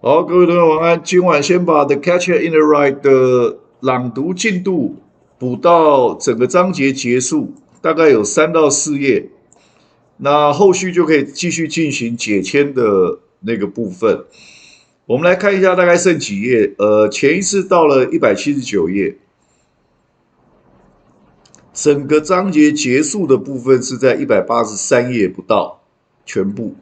好，各位同学晚安。今晚先把《The Catcher in the Rye》的朗读进度补到整个章节结束，大概有3到4页。那后续就可以继续进行解签的那个部分。我们来看一下，大概剩几页？前一次到了179页，整个章节结束的部分是在183页不到，全部。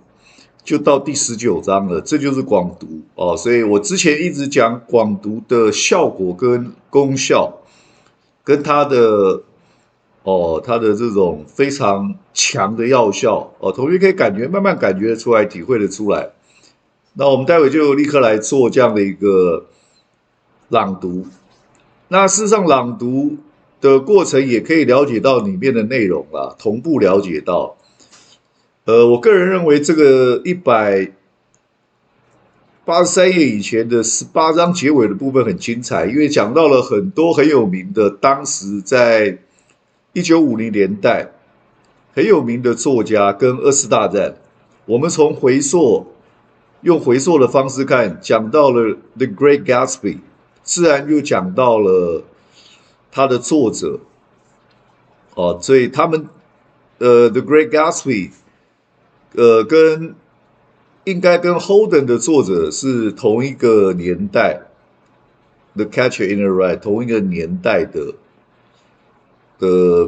就到第19章了，这就是广读哦。所以我之前一直讲广读的效果跟功效，跟它的这种非常强的药效哦，同学可以慢慢感觉出来，体会得出来。那我们待会就立刻来做这样的一个朗读。那事实上，朗读的过程也可以了解到里面的内容啦，同步了解到。我个人认为这个183页以前的18章结尾的部分很精彩，因为讲到了很多很有名的，当时在1950年代很有名的作家跟二次大战。我们从用回溯的方式看，讲到了 The Great Gatsby， 自然又讲到了他的作者哦，所以他们The Great Gatsby。应该跟 Holden 的作者是同一个年代，The Catcher in the Rye 同一个年代的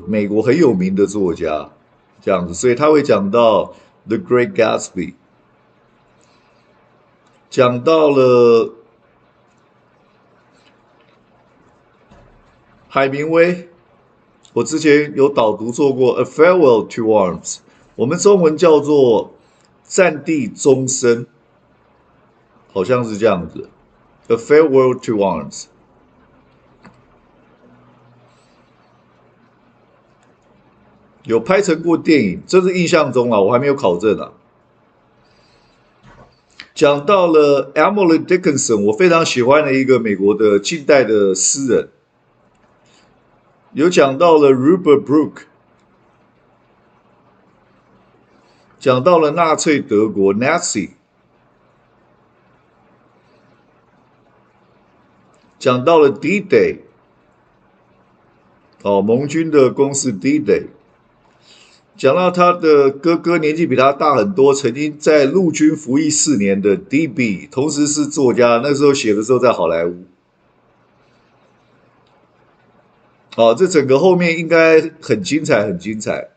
美国很有名的作家，这样子，所以他会讲到 The Great Gatsby， 讲到了海明威，我之前有导读做过 A Farewell to Arms， 我们中文叫做战地终身，好像是这样子。A Farewell to Arms， 有拍成过电影，这是印象中啊，我还没有考证啊。讲到了 Emily Dickinson， 我非常喜欢的一个美国的近代的诗人，有讲到了 Rupert Brooke， 讲到了纳粹德国 Nazi， 讲到了 D-Day， 盟军的攻势 D-Day， 讲到他的哥哥年纪比他大很多，曾经在陆军服役4年的 D.B， 同时是作家，那时候写的时候在好莱坞。这整个后面应该很精彩，很精彩，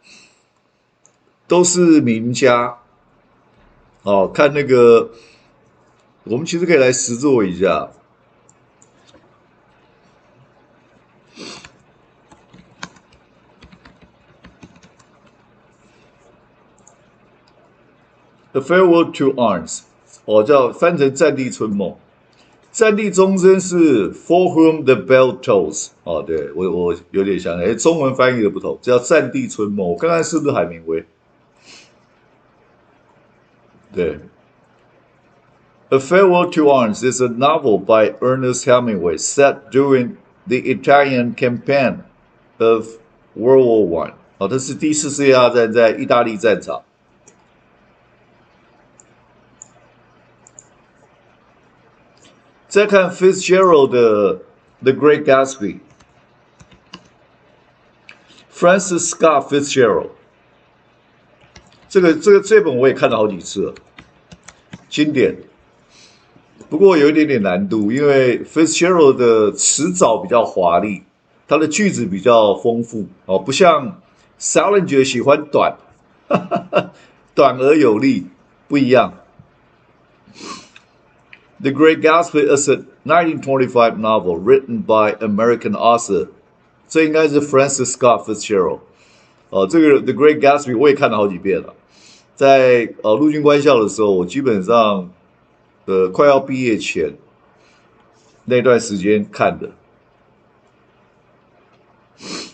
都是名家。看那个，我们其实可以来实作一下。A Farewell to Arms， 叫翻成战地春梦。战地终身是 For whom the bell tolls， 对，我有点想起来，中文翻译的不同，叫战地春梦。我看看是不是海明威？对。A Farewell to Arms is a novel by Ernest Hemingway set during the Italian campaign of World War I。它是第4次世界大战在意大利战场。再看 Fitzgerald 的 The Great Gatsby，Francis Scott Fitzgerald， 这本我也看了好几次了，经典。不过有一点点难度，因为 Fitzgerald 的词藻比较华丽，他的句子比较丰富不像 Salinger 喜欢短，短而有力，不一样。The Great Gatsby is a 1925 novel written by American author， 这应该是 Francis Scott Fitzgerald。这个 The Great Gatsby 我也看了好几遍了，在陆军官校的时候，我基本上快要毕业前那段时间看的，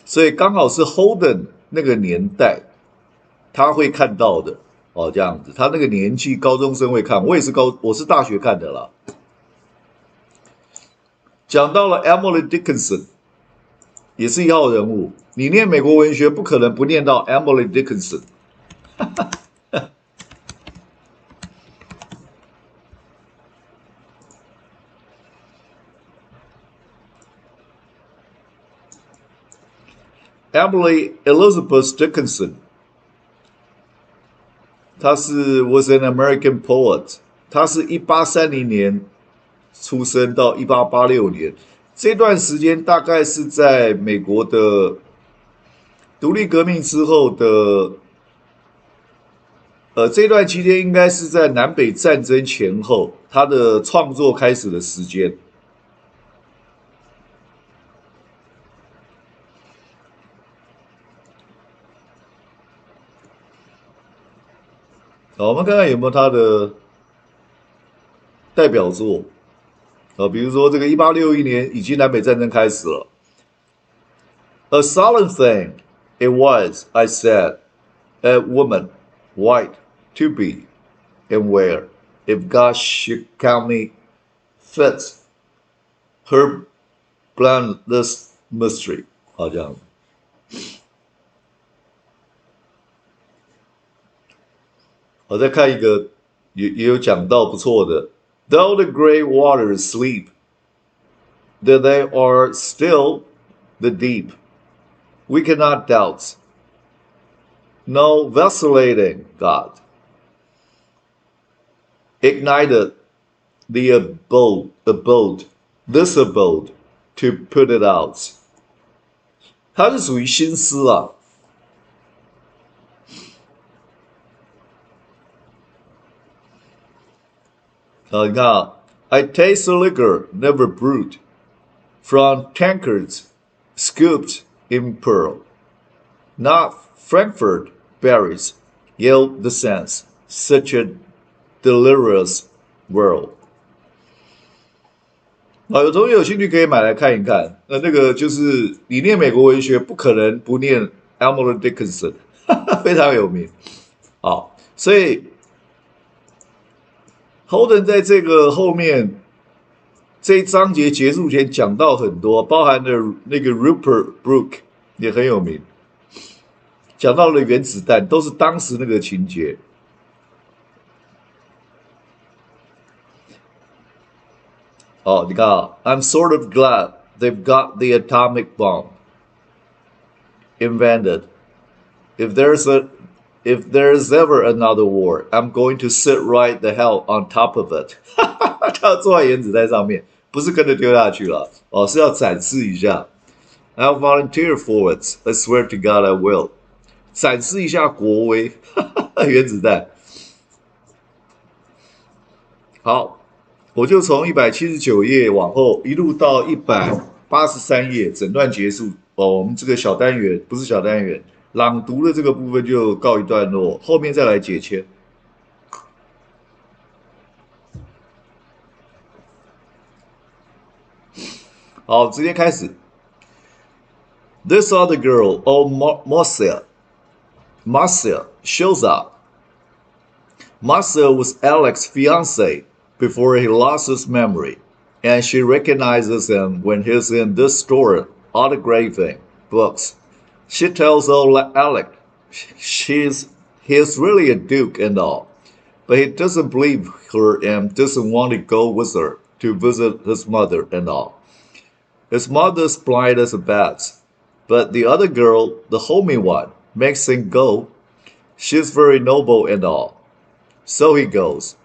所以刚好是 Holden 那个年代他会看到的这样子，他那个年纪高中生会看，我是大学看的啦。讲到了 Emily Dickinson， 也是一号人物，你念美国文学不可能不念到 Emily Dickinson。Emily Elizabeth Dickinson，她was an American poet，她是1830年出生到1886年，这段时间大概是在美国的独立革命之后的，这段期间应该是在南北战争前后，他的创作开始的时间。好，我们看看有没有他的代表作。比如说这个1861年已经南北战争开始了。A solemn thing it was, I said, a woman, white, to be, and wear, if God should count me fit, her blindless mystery。好，这样。我再看一个，也有讲到不错的。Though the great waters sleep, that they are still the deep. We cannot doubt. No vacillating God ignited the abode, this abode, to put it out. 它是属于新诗啊。你看啊 I taste the liquor never brewed from tankards scooped in pearl, not Frankfurt berries yield the sense, such a delirious world。有同学有兴趣可以买来看一看。那个就是你念美国文学，不可能不念 Emily Dickinson， 非常有名。好，所以 Holden 在这个后面这一章节结束前讲到很多，包含了那个 Rupert Brooke 也很有名，讲到了原子弹，都是当时那个情节。你看啊 ，I'm sort of glad they've got the atomic bomb invented. If there's ever another war, I'm going to sit right the hell on top of it. 他要坐在原子弹上面，不是跟着丢下去了，是要展示一下。I'll volunteer for it. I swear to God I will. 展示一下国威，原子弹。好。我就从179页往后一路到183页，整段结束。我们这个小单元不是小单元，朗读的这个部分就告一段落，后面再来解签。好，直接开始。This other girl, Marcia, shows up. Marcia was Alex's fiancée before he lost his memory, and she recognizes him when he's in this store autographing books. She tells old Alec he's really a duke and all, but he doesn't believe her and doesn't want to go with her to visit his mother and all. His mother's blind as a bat, but the other girl, the homey one, makes him go. She's very noble and all. So he goes.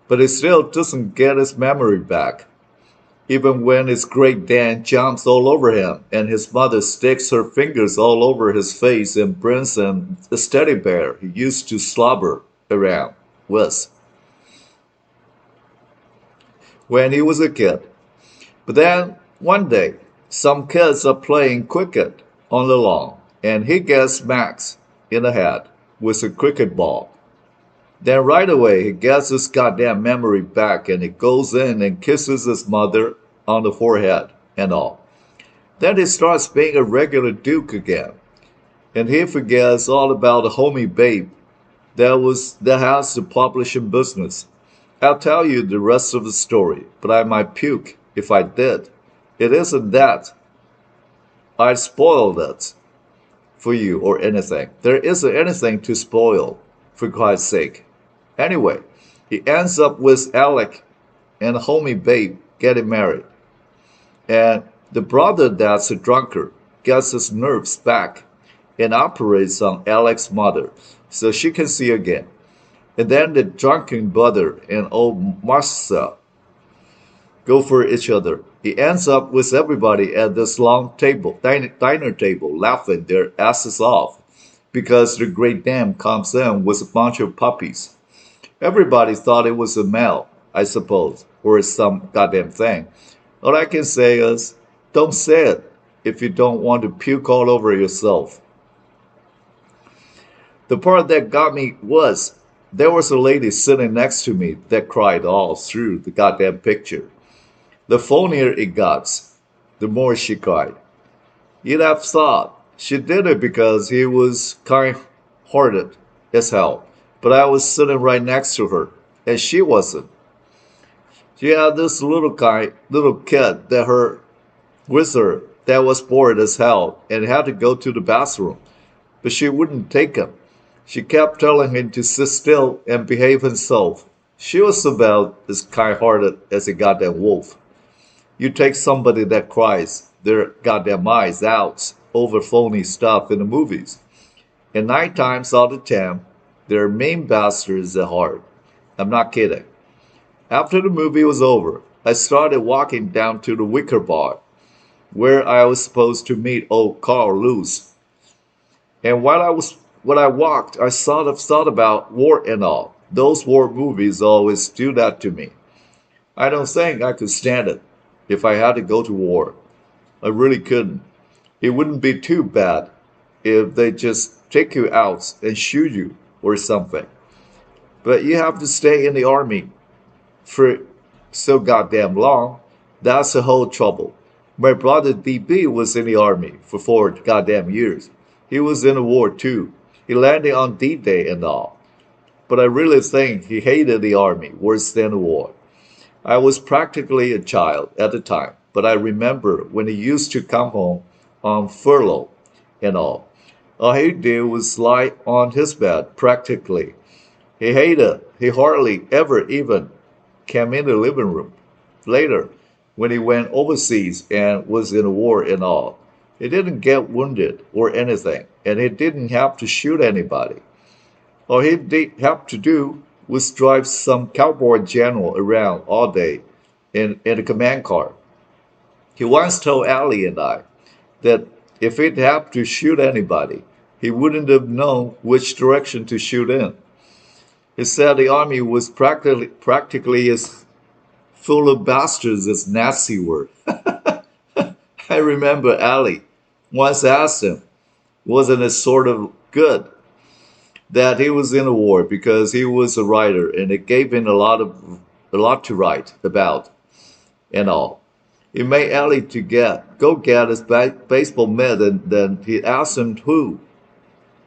But he still doesn't get his memory back, even when his great Dan jumps all over him and his mother sticks her fingers all over his face and brings him the teddy bear he used to slobber around with when he was a kid. But then one day, some kids are playing cricket on the lawn, and he gets smacked in the head with a cricket ball. Then right away he gets his goddamn memory back and he goes in and kisses his mother on the forehead and all. Then he starts being a regular duke again. And he forgets all about the homey babe that has the publishing business. I'll tell you the rest of the story, but I might puke if I did. It isn't that I spoiled it for you or anything. There isn't anything to spoil, for Christ's sake. Anyway, he ends up with Alec and homie babe getting married. And the brother that's a drunkard gets his nerves back and operates on Alex's mother so she can see again. And then the drunken brother and old Marcel go for each other. He ends up with everybody at this long table, diner table, laughing their asses off because the great dame comes in with a bunch of puppies. Everybody thought it was a male, I suppose, or some goddamn thing. All I can say is, don't say it if you don't want to puke all over yourself. The part that got me was there was a lady sitting next to me that cried all through the goddamn picture. The phonier it got, the more she cried. You'd have thought she did it because he was kind-hearted as hell, but I was sitting right next to her, and she wasn't. She had this little kid with her that was bored as hell and had to go to the bathroom, but she wouldn't take him. She kept telling him to sit still and behave himself. She was about as kind-hearted as a goddamn wolf. You take somebody that cries their goddamn eyes out over phony stuff in the movies, and 9 times out of 10, they're mean bastards at heart. I'm not kidding. After the movie was over, I started walking down to the Wicker Bar, where I was supposed to meet old Carl Lewis. And when I walked, I sort of thought about war and all. Those war movies always do that to me. I don't think I could stand it if I had to go to war. I really couldn't. It wouldn't be too bad if they just take you out and shoot you or something. But you have to stay in the army for so goddamn long. That's the whole trouble. My brother DB was in the army for 4 goddamn years. He was in the war too. He landed on D-Day and all. But I really think he hated the army worse than the war. I was practically a child at the time, but I remember when he used to come home on furlough and all. All he did was lie on his bed practically. He hardly ever even came in the living room. Later, when he went overseas and was in a war and all, he didn't get wounded or anything, and he didn't have to shoot anybody. All he did have to do was drive some cowboy general around all day in a command car. He once told Allie and I that if he'd have to shoot anybody, he wouldn't have known which direction to shoot in. He said the army was practically as full of bastards as Nazi were. I remember Allie once asked him, wasn't it sort of good that he was in a war because he was a writer and it gave him a lot to write about and all. He made Ellie to go get his baseball mitt and then he asked him who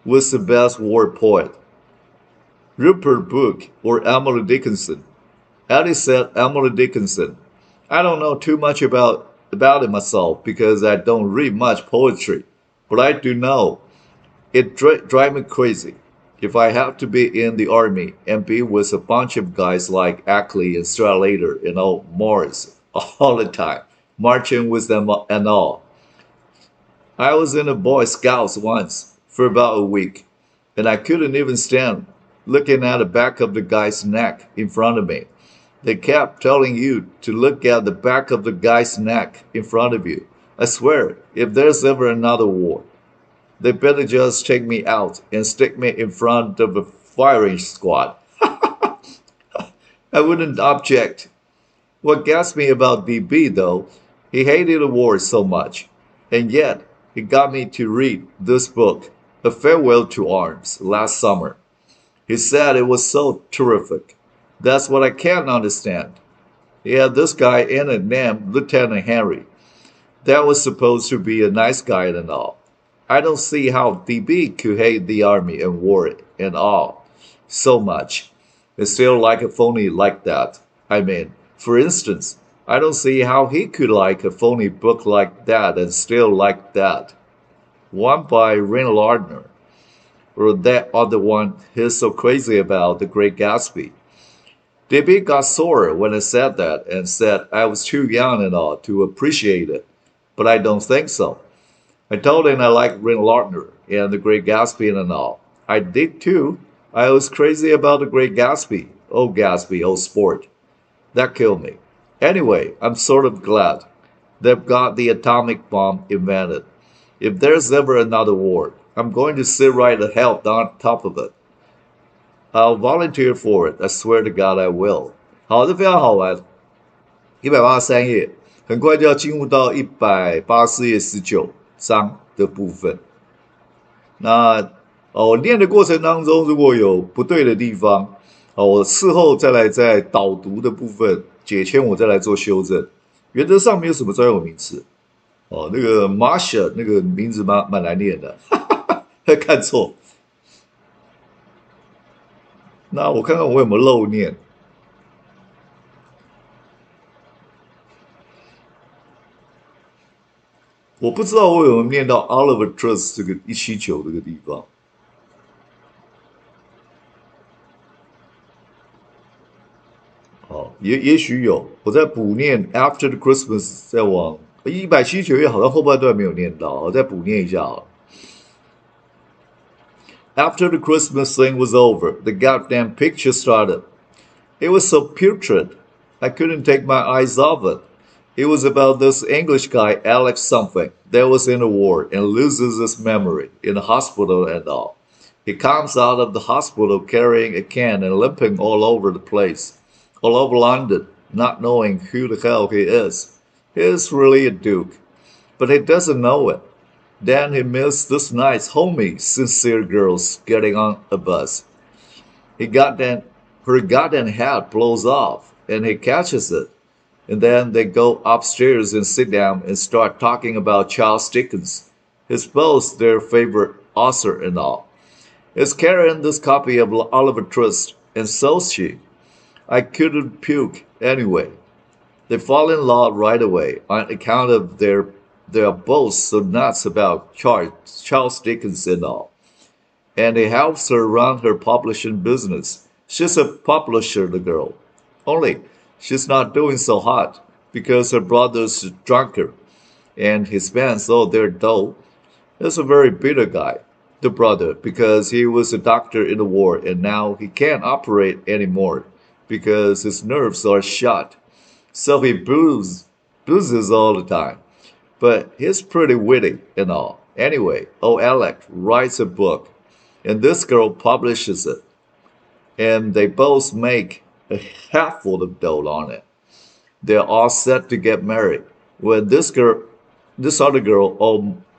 was the best war poet, Rupert Brooke or Emily Dickinson. Ellie said Emily Dickinson. I don't know too much about it myself because I don't read much poetry, but I do know it drives me crazy if I have to be in the army and be with a bunch of guys like Ackley and Stradlater and old Morris all the time, marching with them and all. I was in the Boy Scouts once for about a week, and I couldn't even stand looking at the back of the guy's neck in front of me. They kept telling you to look at the back of the guy's neck in front of you. I swear, if there's ever another war, they better just take me out and stick me in front of a firing squad. I wouldn't object. What gets me about DB, though, he hated the war so much, and yet he got me to read this book, A Farewell to Arms, last summer. He said it was so terrific. That's what I can't understand. He had this guy in it named Lieutenant Henry. That was supposed to be a nice guy and all. I don't see how DB could hate the army and war and all so much and still like a phony like that. I mean, for instance, I don't see how he could like a phony book like that and still like that. One by Ray Lardner, or that other one he's so crazy about, The Great Gatsby. DB got sore when I said that and said I was too young and all to appreciate it, but I don't think so. I told him I liked Ren Lardner and The Great Gatsby and all. I did too. I was crazy about The Great Gatsby. Oh, Gatsby, oh, sport. That killed me. Anyway, I'm sort of glad they've got the atomic bomb invented. If there's ever another war, I'm going to sit right the hell on top of it. I'll volunteer for it. I swear to God I will. 好，这非常好玩。183页，很快就要进入到184页19章的部分。那我念的过程当中，如果有不对的地方，我事后再来在导读的部分解签，我再来做修正。原则上没有什么专有名词。那个 Marsha 那个名字蛮难念的，看错。那我看看我有没有漏念。我不知道我有没有念到 Oliver Twist 这个179这个地方。也许有，我在补念 After the Christmas， 再往179页，好像后半段没有念到，我再补念一下好了。After the Christmas thing was over, the goddamn picture started. It was so putrid, I couldn't take my eyes off it. It was about this English guy, Alex something, that was in a war and loses his memory in the hospital and all. He comes out of the hospital carrying a can and limping all over the place, all over London, not knowing who the hell he is. He is really a duke, but he doesn't know it. Then he meets this nice, homey, sincere girl getting on a bus. Her goddamn hat blows off, and he catches it. And then they go upstairs and sit down and start talking about Charles Dickens. He's both their favorite author and all. He's carrying this copy of Oliver Twist, and so's she. I couldn't puke anyway. They fall in love right away on account of they are both so nuts about Charles Dickens and all. And he helps her run her publishing business. She's a publisher, the girl. Only she's not doing so hot because her brother's a drunkard and he spends all their dough. He's a very bitter guy, the brother, because he was a doctor in the war and now he can't operate anymore because his nerves are shot. So he bruises all the time. But he's pretty witty and all. Anyway, Alec writes a book and this girl publishes it. And they both make a hatful of dough on it. They're all set to get married when this other girl,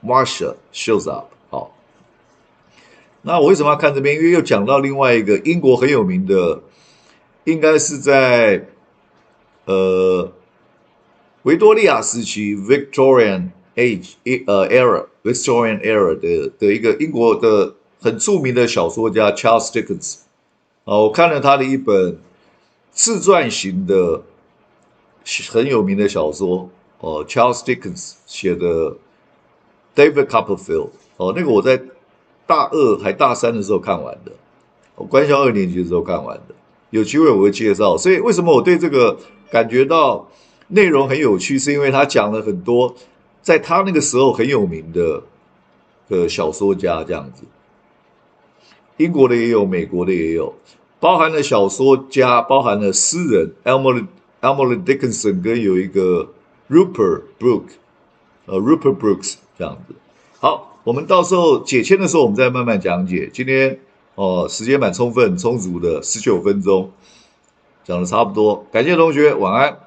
Marsha, shows up. 好，那我为什么要看这边？因为又讲到另外一个英国很有名的，应该是在维多利亚时期 （Victorian Victorian era 的一个英国的很著名的小说家 Charles Dickens。我看了他的一本自传型的很有名的小说，Charles Dickens 写的 David Copperfield，那个我在大2还大3的时候看完的，官校2年级的时候看完的，有机会我会介绍。所以为什么我对这个感觉到内容很有趣，是因为他讲了很多在他那个时候很有名的小说家这样子，英国的也有，美国的也有。包含了小说家，包含了诗人 Emily Dickinson 跟有一个 Rupert Brooks 这样子。好，我们到时候解签的时候，我们再慢慢讲解。今天时间蛮充分、充足的，19分钟，讲的差不多。感谢同学，晚安。